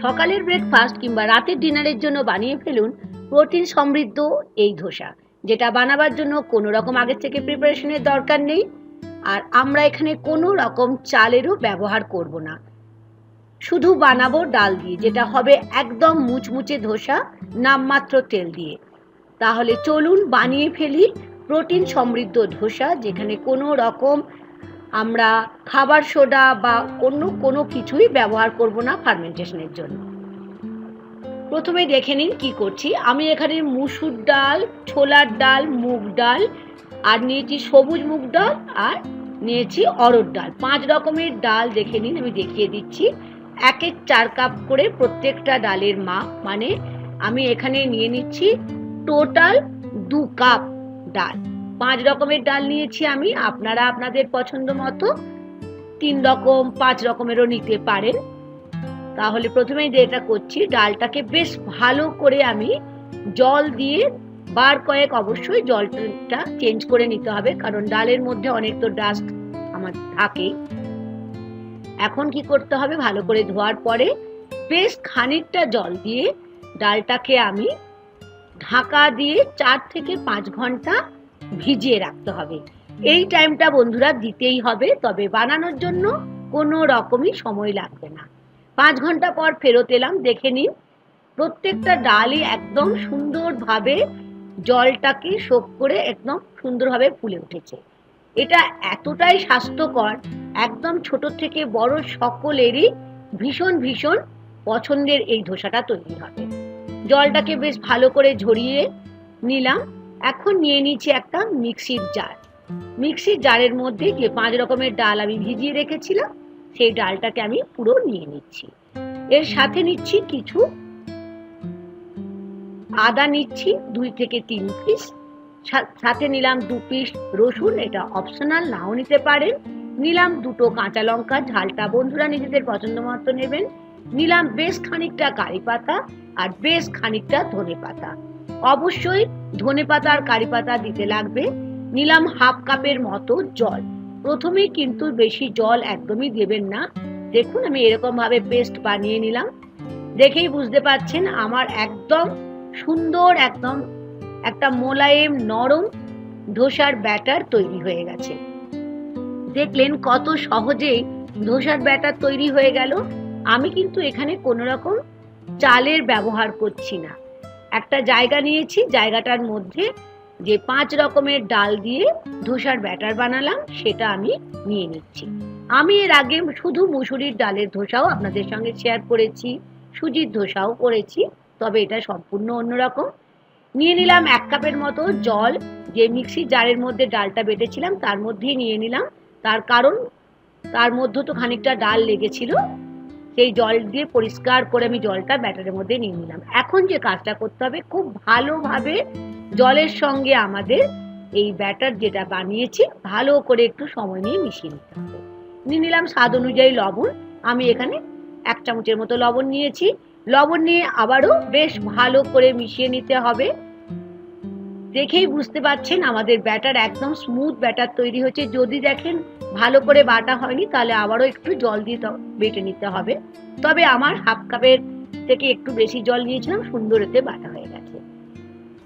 সকালের ব্রেকফাস্ট কিংবা রাতের ডিনারের জন্য বানিয়ে ফেলুন প্রোটিন সমৃদ্ধ এই ধোসা, যেটা বানাবার জন্য কোনো রকম আগের থেকে প্রিপারেশনের দরকার নেই। আর আমরা এখানে কোনো রকম চালেরও ব্যবহার করব না, শুধু বানাবো ডাল দিয়ে, যেটা হবে একদম মুচমুচে ধোসা, নামমাত্র তেল দিয়ে। তাহলে চলুন বানিয়ে ফেলি প্রোটিন সমৃদ্ধ ধোসা, যেখানে কোনো রকম আমরা খাবার সোডা বা অন্য কোনো কিছুই ব্যবহার করব না ফার্মেন্টেশনের জন্য। প্রথমে দেখে নিন কি করছি। আমি এখানে মুসুর ডাল, ছোলার ডাল, মুগ ডাল, আর নিয়েছি সবুজ মুগ ডাল, আর নিয়েছি অরহর ডাল। 5 রকমের ডাল দেখে নিন, আমি দেখিয়ে দিচ্ছি। 1-4 কাপ করে প্রত্যেকটা ডালের মাপ, মানে আমি এখানে নিয়ে নিচ্ছি টোটাল 2 কাপ ডাল। 5 রকমের ডাল নিয়েছি আমি, আপনারা আপনাদের পছন্দ মতো 3 রকম 5 রকমেরও নিতে পারেন। তাহলে প্রথমেই যেটা করছি, ডালটাকে বেশ ভালো করে আমি জল দিয়ে বার কয়েক অবশ্যই জলটা চেঞ্জ করে নিতে হবে, কারণ ডালের মধ্যে অনেক তো ডাস্ট আমার থাকে। এখন কি করতে হবে, ভালো করে ধোয়ার পরে বেশ খানিকটা জল দিয়ে ডালটাকে আমি ঢাকা দিয়ে 4 থেকে 5 ঘন্টা ভিজিয়ে রাখতে হবে। এই টাইমটা বন্ধুরা দিতেই হবে, তবে বানানোর জন্য কোনো রকমই সময় লাগবে না। 5 ঘন্টা পর ফেরত এলাম, দেখে নিন প্রত্যেকটা ডালই একদম সুন্দরভাবে জলটাকে শোক করে একদম সুন্দরভাবে ফুলে উঠেছে। এটা এতটাই স্বাস্থ্যকর, একদম ছোট থেকে বড় সকলেরই ভীষণ ভীষণ পছন্দের এই ধোসাটা তৈরি হবে। জলটাকে বেশ ভালো করে ঝরিয়ে নিলাম। এখন নিয়ে নিচ্ছি একটা মিক্সির জার। মিক্সির জারের মধ্যে যে 5 রকমের ডাল আমি ভিজিয়ে রেখেছিলাম, সেই ডালটাকে আমি পুরো নিয়ে নিচ্ছি। এর সাথে নিচ্ছি কিছু আদা, নিচ্ছি 2 থেকে 3 পিস। সাথে নিলাম 2 পিস রসুন, এটা অপশনাল, নাও নিতে পারেন। নিলাম 2টো কাঁচা লঙ্কা, ঝালটা বন্ধুরা নিজেদের পছন্দ মতো নেবেন। নিলাম বেশ খানিকটা কারি পাতা আর বেশ খানিকটা ধনে পাতা, অবশ্যই ধনে পাতা আর কারি পাতা দিতে লাগবে। নিলাম হাফ কাপের মতো জল। প্রথমেই কিন্তু বেশি জল একদমই দেবেন না। দেখুন আমি এরকম ভাবে পেস্ট বানিয়ে নিলাম, দেখেই বুঝতে পারছেন আমার একদম সুন্দর, একদম একটা মোলায়েম নরম ধোসার ব্যাটার তৈরি হয়ে গেছে। দেখলেন কত সহজেই ধোসার ব্যাটার তৈরি হয়ে গেল। আমি কিন্তু এখানে কোনো রকম চালের ব্যবহার করছি না। একটা জায়গা নিয়েছি, জায়গাটার মধ্যে যে 5 রকমের ডাল দিয়ে ধোসার ব্যাটার বানালাম সেটা আমি নিয়ে নিচ্ছি। আমি এর আগে শুধু মুসুরির ডালের ধোসাও আপনাদের সঙ্গে শেয়ার করেছি, সুজির ধোসাও করেছি, তবে এটা সম্পূর্ণ অন্যরকম। নিয়ে নিলাম 1 কাপের মতো জল, যে মিক্সির জারের মধ্যে ডালটা বেটেছিলাম তার মধ্যেই নিয়ে নিলাম। তার কারণ তার মধ্যে তো খানিকটা ডাল লেগেছিল, সেই জল দিয়ে পরিষ্কার করে আমি জলটা ব্যাটারের মধ্যে নিয়ে নিলাম। এখন যে কাজটা করতে হবে, খুব ভালোভাবে জলের সঙ্গে আমাদের এই ব্যাটার যেটা বানিয়েছি ভালো করে একটু সময় নিয়ে মিশিয়ে নিতে হবে। নিয়ে নিলাম স্বাদ অনুযায়ী লবণ, আমি এখানে 1 চামচের মতো লবণ নিয়েছি। লবণ নিয়ে আবারও বেশ ভালো করে মিশিয়ে নিতে হবে। দেখেই বুঝতে পারছেন আমাদের ব্যাটার একদম স্মুথ ব্যাটার তৈরি হচ্ছে। যদি দেখেন ভালো করে বাটা হয়নি, তাহলে আবারও একটু জল দিয়ে বেটে নিতে হবে। তবে আমার হাফ কাপের থেকে একটু বেশি জল নিয়েছিলাম, সুন্দর এতে বাটা হয়ে গেছে।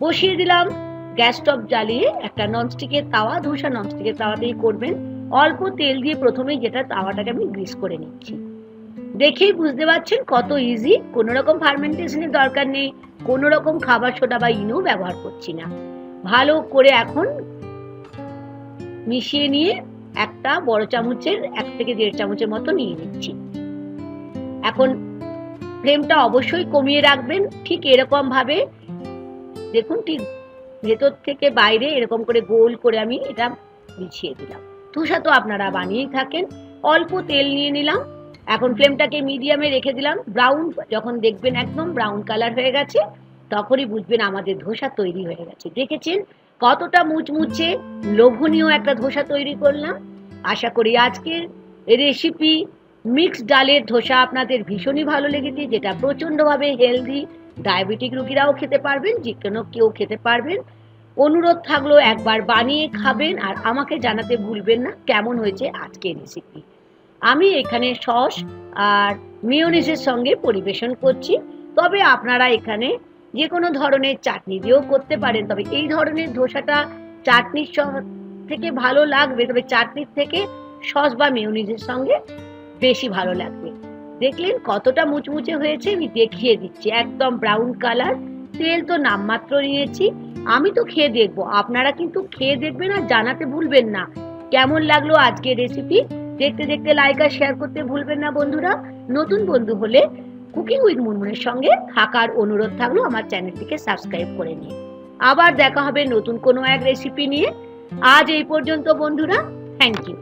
বসিয়ে দিলাম গ্যাস স্টোভ জ্বালিয়ে একটা ননস্টিকের তাওয়া। ধোসা ননস্টিকের তাওয়াতেই করবেন। অল্প তেল দিয়ে প্রথমেই যেটা তাওয়াটাকে আমি গ্রিস করে নিচ্ছি। দেখেই বুঝতে পারছেন কত ইজি, কোনো রকম ফার্মেন্টেশনের দরকার নেই, কোনো রকম খাবার সোডা বা ইনো ব্যবহার করছি না। ভালো করে এখন মিশিয়ে নিয়ে একটা বড় চামচের 1 থেকে 1.5 চামচের মতো নিয়ে নিচ্ছি। এখন ফ্লেমটা অবশ্যই কমিয়ে রাখবেন। ঠিক এরকম ভাবে দেখুন, ঠিক ভেতর থেকে বাইরে এরকম করে গোল করে আমি এটা বিছিয়ে দিলাম। ধোসা তো আপনারা বানিয়েই থাকেন। অল্প তেল নিয়ে নিলাম, এখন ফ্লেমটাকে মিডিয়ামে রেখে দিলাম। ব্রাউন যখন দেখবেন একদম ব্রাউন কালার হয়ে গেছে, তখনই বুঝবেন আমাদের ধোসা তৈরি হয়ে গেছে। দেখেছেন কতটা মুচমুচে লোভনীয় একটা ধোসা তৈরি করলাম। আশা করি আজকের রেসিপি মিক্সড ডালের ধোসা আপনাদের ভীষণই ভালো লেগেছে, যেটা প্রচণ্ডভাবে হেলদি, ডায়াবেটিক রোগীরাও খেতে পারবেন, যে কোনো কেউ খেতে পারবেন। অনুরোধ থাকলো একবার বানিয়ে খাবেন আর আমাকে জানাতে ভুলবেন না কেমন হয়েছে আজকের রেসিপি। আমি এখানে সস আর মেয়োনিজের সঙ্গে পরিবেশন করছি। তবে আপনারা এখানে যে কোনো ধরনের চাটনি দিয়েও করতে পারেন, তবে এই ধরনের ধোসাটা চাটনির থেকে ভালো লাগবে, তবে চাটনির থেকে সস বা মেয়োনিজের সঙ্গে বেশি ভালো লাগবে। দেখলেন কতটা মুচমুচে হয়েছে, আমি দেখিয়ে দিচ্ছি, একদম ব্রাউন কালার। তেল তো নামমাত্র নিয়েছি। আমি তো খেয়ে দেখবো, আপনারা কিন্তু খেয়ে দেখবেন আর জানাতে ভুলবেন না কেমন লাগলো আজকের রেসিপি। দেখতে দেখতে লাইক আর শেয়ার করতে ভুলবেন না বন্ধুরা। নতুন বন্ধু হলে কুকিং উইথ মুনমুনের সঙ্গে থাকার অনুরোধ থাকলো, আমার চ্যানেলটিকে সাবস্ক্রাইব করে নিন। আবার দেখা হবে নতুন কোনো এক রেসিপি নিয়ে। আজ এই পর্যন্ত বন্ধুরা, থ্যাংক ইউ।